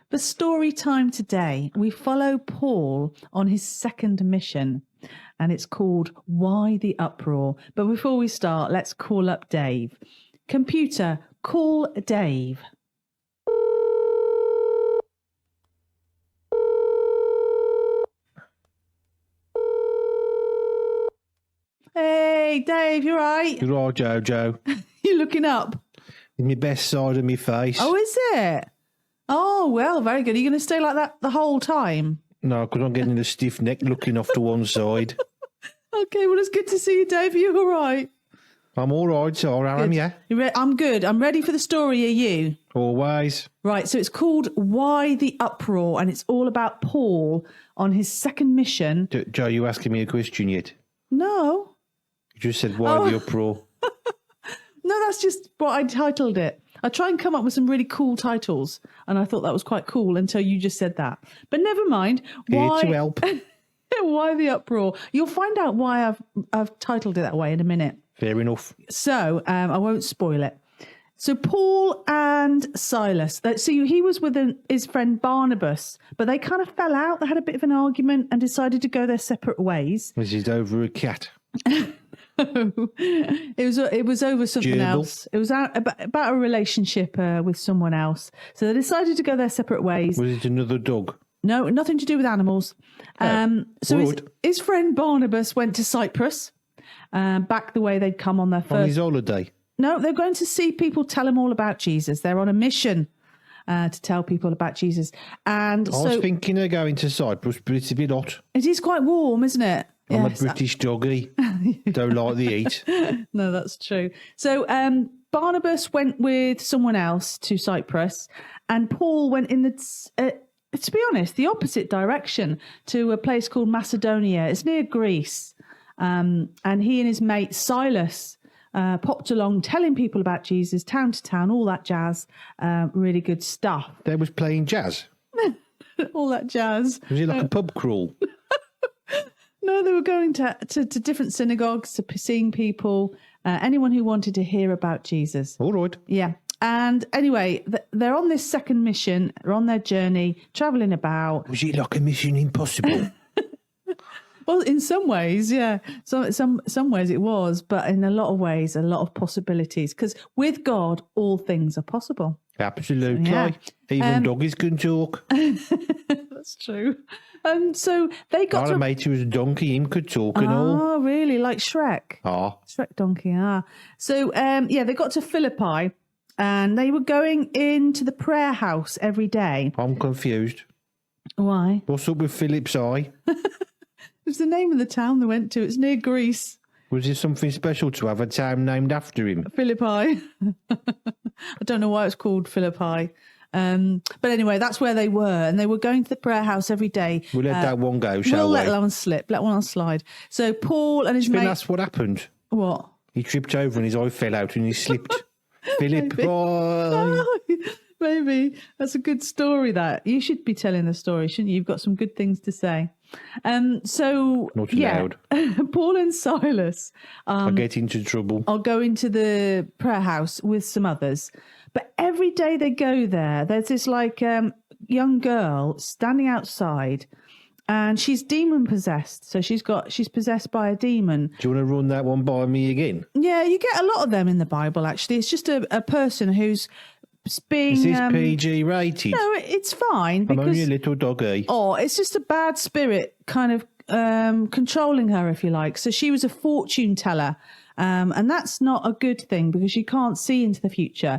For story time today, we follow Paul on his second mission, and it's called Why the Uproar? But before we start, let's call up Dave. Computer, call Dave. Hey, Dave, you right? You're right, JoJo. You looking up? In my best side of my face. Oh, is it? Oh, well, very good. Are you going to stay like that the whole time? No, because I'm getting a stiff neck looking off to one side. Okay, well, it's good to see you, Dave. Are you all right? I'm all right, Sarah, am ya? I'm good. I'm ready for the story. Are you? Always. Right, so it's called Why the Uproar, and it's all about Paul on his second mission. Joe, you asking me a question yet? No. You just said, why the uproar? No, that's just what I titled it. I try and come up with some really cool titles, and I thought that was quite cool until you just said that. But never mind. Here to help. Why the uproar? You'll find out why I've titled it that way in a minute. Fair enough. So I won't spoil it. So Paul and Silas, so he was with his friend Barnabas, but they kind of fell out. They had a bit of an argument and decided to go their separate ways. This is over a cat. It was over something Gerbil. else. It was about a relationship with someone else. So they decided to go their separate ways. Was it another dog? No, nothing to do with animals. So his friend Barnabas went to Cyprus, back the way they'd come on their first. On his holiday? No, they're going to see people, tell them all about Jesus. They're on a mission to tell people about Jesus. And I was thinking of going to Cyprus, but it's a bit hot. It is quite warm, isn't it? I'm a British doggy. Don't like the heat. No, that's true. So Barnabas went with someone else to Cyprus, and Paul went in to be honest, the opposite direction to a place called Macedonia. It's near Greece. And he and his mate Silas popped along telling people about Jesus, town to town, all that jazz. Really good stuff. They was playing jazz. All that jazz. Was it like a pub crawl? No, they were going to different synagogues, to seeing people, anyone who wanted to hear about Jesus. All right. Yeah. And anyway, they're on this second mission. They're on their journey, travelling about. Was it like a Mission Impossible? Well, in some ways, yeah. Some ways it was, but in a lot of ways, a lot of possibilities. Because with God, all things are possible. Absolutely. Yeah. Even doggies can talk. That's true. So they got I had a mate who was a donkey, him could talk and all. Oh, really? Like Shrek? Ah. Shrek donkey, So, they got to Philippi, and they were going into the prayer house every day. I'm confused. Why? What's up with Philip's Eye? It's the name of the town they went to. It's near Greece. Was there something special to have a town named after him? Philippi. I don't know why it's called Philippi. But anyway, that's where they were. And they were going to the prayer house every day. We'll let that one go, shall we? We'll let one slip. Let one slide. So Paul and his mate... that's what happened. What? He tripped over and his eye fell out and he slipped. Philip, boy. Maybe. That's a good story, that. You should be telling the story, shouldn't you? You've got some good things to say. Not allowed. Paul and Silas I get into trouble. I'll go into the prayer house with some others. But every day they go there, there's this young girl standing outside, and she's demon possessed. So she's possessed by a demon. Do you want to run that one by me again? Yeah, you get a lot of them in the Bible, actually. It's just a person who's being... Is this PG rated? No, it's fine. I'm only a little doggy. Oh, it's just a bad spirit kind of controlling her, if you like. So she was a fortune teller. And that's not a good thing because she can't see into the future.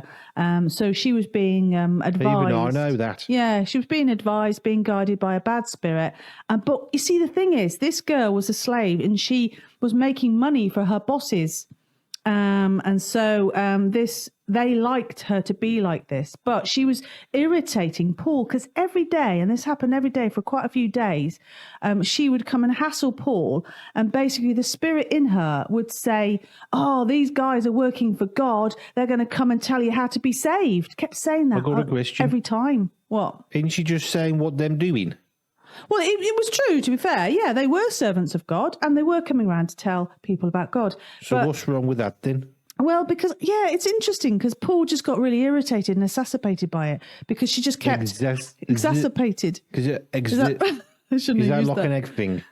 So she was being advised. Even I know that. Yeah, she was being advised, being guided by a bad spirit. But you see, the thing is, this girl was a slave and she was making money for her bosses. And so they liked her to be like this, but she was irritating Paul because every day, and this happened every day for quite a few days, she would come and hassle Paul, and basically the spirit in her would say, "Oh, these guys are working for God. They're going to come and tell you how to be saved." Kept saying that. I got a question. Every time. What? Isn't she just saying what them doing? Well, it was true, to be fair. Yeah, they were servants of God, and they were coming around to tell people about God. So what's wrong with that then? Well, because, it's interesting because Paul just got really irritated and exacerbated by it because she just kept exacerbated. Because I shouldn't is have that used like that. an egg thing?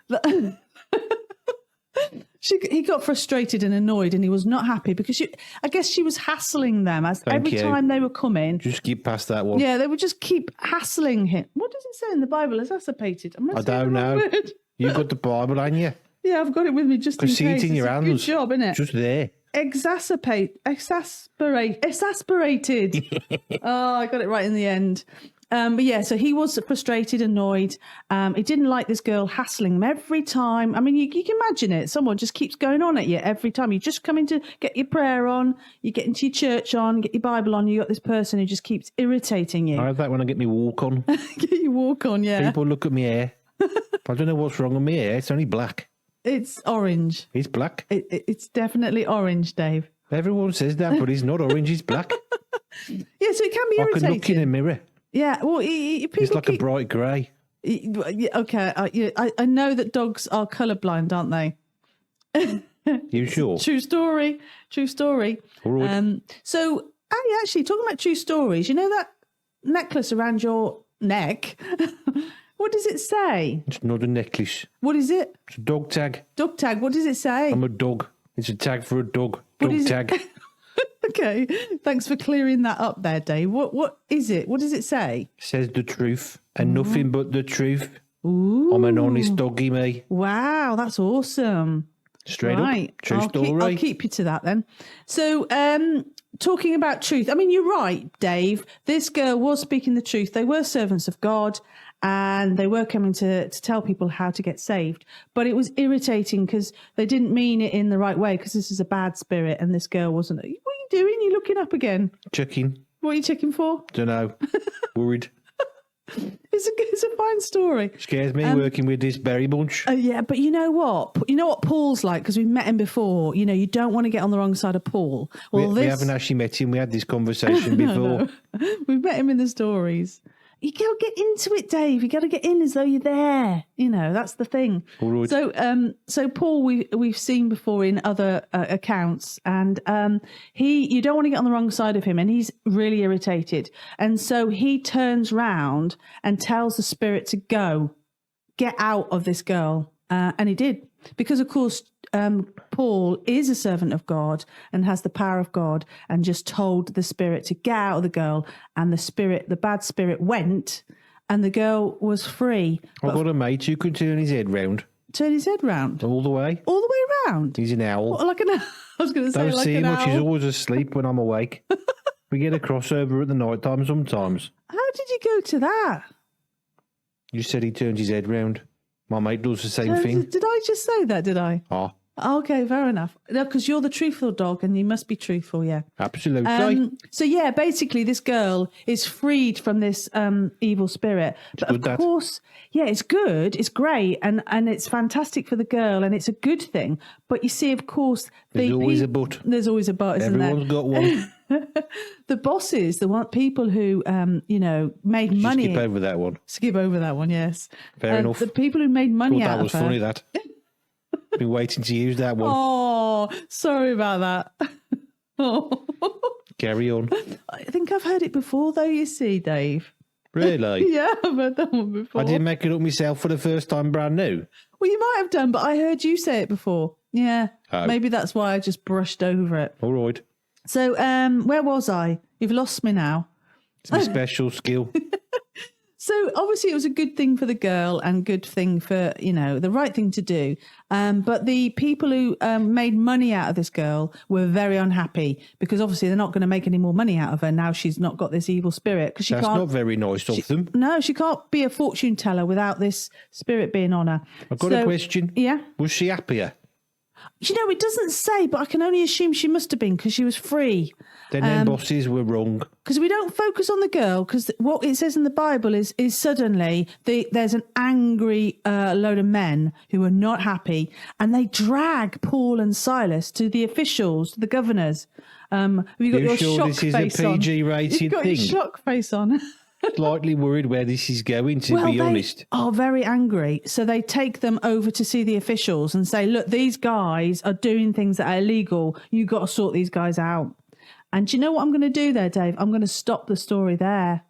He got frustrated and annoyed and he was not happy because I guess she was hassling them every time they were coming. Just skip past that one. Yeah, they would just keep hassling him. What does it say in the Bible? Exacerbated. I don't know. You got the Bible, ain't you? Yeah, I've got it with me just in case. See it in your hands. Good job, isn't it? Just there. Exasperated. Oh, I got it right in the end. But yeah, so he was frustrated, annoyed. He didn't like this girl hassling him every time. I mean, you can imagine it. Someone just keeps going on at you every time. You just come in to get your prayer on, you get into your church on, get your Bible on. You got this person who just keeps irritating you. I have that when I get my walk on. Get your walk on, yeah. People look at my hair. I don't know what's wrong with my hair. It's only black. It's orange. It's black. It's definitely orange, Dave. Everyone says that, but it's not orange. It's black. Yeah, so it can be irritating. I can look in a mirror. Yeah, well, people it's like a bright grey. Okay, I know that dogs are colourblind, aren't they? You sure? True story. All right. So, actually, talking about true stories, you know that necklace around your neck? What does it say? It's not a necklace. What is it? It's a dog tag. Dog tag. What does it say? I'm a dog. It's a tag for a dog. Dog tag. Okay, thanks for clearing that up there, Dave. What is it? What does it say? It says the truth and nothing but the truth. Ooh. I'm an honest doggy, me. Wow, that's awesome. Straight up. True story. I'll keep you to that then. So, talking about truth, I mean, you're right, Dave. This girl was speaking the truth. They were servants of God and they were coming to tell people how to get saved. But it was irritating because they didn't mean it in the right way because this is a bad spirit and this girl wasn't. What are you doing? You're looking up again. Checking. What are you checking for? Don't know. Worried. It's a fine story. Scares me working with this Berry Bunch. Yeah, but you know what? You know what Paul's like because we've met him before. You know, you don't want to get on the wrong side of Paul. Well, we haven't actually met him. We had this conversation before. No. We've met him in the stories. You got to get into it, Dave. You got to get in as though you're there. You know, that's the thing. All right. So Paul, we've seen before in other accounts, and you don't want to get on the wrong side of him, and he's really irritated, and so he turns round and tells the spirit to get out of this girl, and he did because, of course, Paul is a servant of God and has the power of God and just told the spirit to get out of the girl, and the bad spirit went and the girl was free. I've got a mate who could turn his head round. Turn his head round? All the way. All the way round? He's an owl. What, like an owl? I was going to say Don't like see an him owl. much. He's always asleep when I'm awake. We get a crossover at the night time sometimes. How did you go to that? You said he turned his head round. My mate does the same thing. Did I just say that, did I? Oh. Okay, fair enough. No, because you're the truthful dog and you must be truthful, yeah. Absolutely. So, yeah, basically this girl is freed from this evil spirit. But of course, yeah, it's good. It's great. And it's fantastic for the girl and it's a good thing. But you see, of course... There's always a but. There's always a but, isn't there? Everyone's got one. The bosses, people who, made money... Skip over that one. Skip over that one, yes. Fair enough. The people who made money out of her... That was funny, that. Been waiting to use that one. Oh, sorry about that. Oh. Carry on. I think I've heard it before, though, you see, Dave. Really? Yeah, I've heard that one before. I didn't make it up myself for the first time brand new. Well, you might have done, but I heard you say it before. Yeah, Maybe that's why I just brushed over it. All right. So, where was I? You've lost me now. It's my special skill. So obviously it was a good thing for the girl and good thing for, the right thing to do. But the people who made money out of this girl were very unhappy because obviously they're not going to make any more money out of her now she's not got this evil spirit. That's not very nice of them. No, she can't be a fortune teller without this spirit being on her. I've got a question. Yeah? Was she happier? It doesn't say, but I can only assume she must have been because she was free. Then them bosses were wrong. Because we don't focus on the girl, because what it says in the Bible is suddenly there's an angry load of men who are not happy, and they drag Paul and Silas to the officials, to the governors. Have you got your sure shock this is face a on? PG rated You've got thing? your shock face on. slightly worried where this is going, to be honest. They are very angry. So they take them over to see the officials and say, look, these guys are doing things that are illegal. You got to sort these guys out. And do you know what I'm going to do there, Dave? I'm going to stop the story there.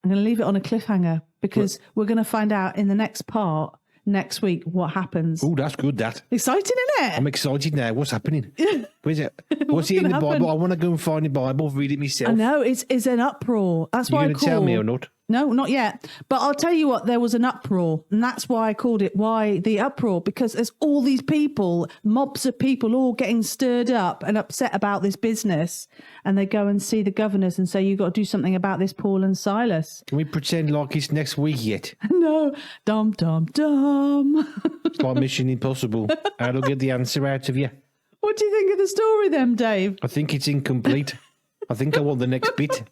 I'm going to leave it on a cliffhanger because we're going to find out in the next part next week what happens. Oh, that's good, that. Exciting, isn't it? I'm excited now. What's happening? Where's it? What's it in the Bible? I want to go and find the Bible, read it myself. I know, it's an uproar. That's why I You're going to tell me or not? No, not yet. But I'll tell you what, there was an uproar. And that's why I called it Why the Uproar. Because there's all these people, mobs of people all getting stirred up and upset about this business. And they go and see the governors and say, you've got to do something about this, Paul and Silas. Can we pretend like it's next week yet? No. Dum, dum, dum. It's like Mission Impossible. How do I get the answer out of you? What do you think of the story then, Dave? I think it's incomplete. I think I want the next bit.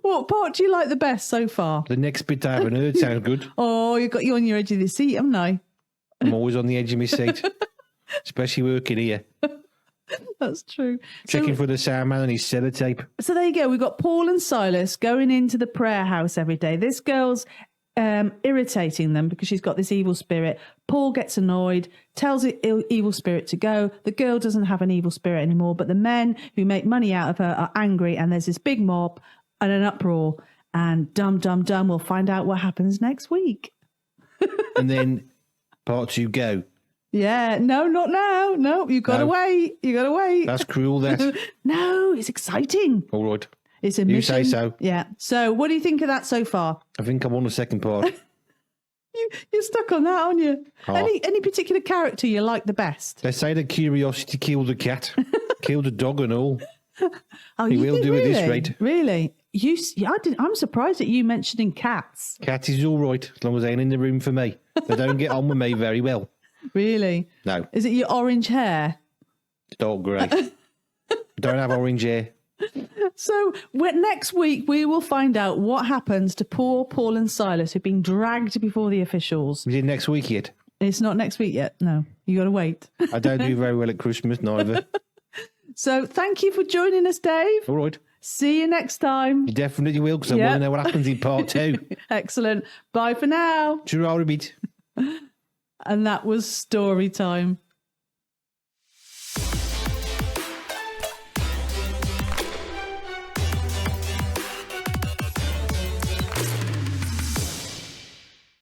What part do you like the best so far? The next bit I haven't heard sounds good. Oh, you've got you on your edge of the seat, haven't I? I'm always on the edge of my seat, especially working here. That's true. Checking for the sound man and his sellotape. So there you go. We've got Paul and Silas going into the prayer house every day. This girl's irritating them because she's got this evil spirit. Paul gets annoyed, tells the evil spirit to go. The girl doesn't have an evil spirit anymore, but the men who make money out of her are angry, and there's this big mob and an uproar. And dum, dum, dum, we'll find out what happens next week. And then part 2 go. Yeah, no, not now. No, you've got to wait. You've got to wait. That's cruel, that. No, it's exciting. All right. It's a You mission. say so. Yeah. So what do you think of that so far? I think I'm on the second part. You're stuck on that, aren't you? Oh. Any particular character you like the best? They say that curiosity killed the cat, killed the dog and all. Oh, He you will did, do at this really? rate. Really? I'm surprised at you mentioning cats. Cat is all right, as long as they ain't in the room for me. They don't get on with me very well. Really? No, Is it your orange hair? it's dark grey. Don't have orange hair. So next week we will find out what happens to poor Paul and Silas who've been dragged before the officials. Is it next week yet? It's not next week yet. No, you got to wait. I don't do very well at Christmas, neither. So thank you for joining us, Dave. All right. See you next time. You definitely will, because I want to know what happens in part 2. Excellent. Bye for now. Sure, a bit. And that was story time.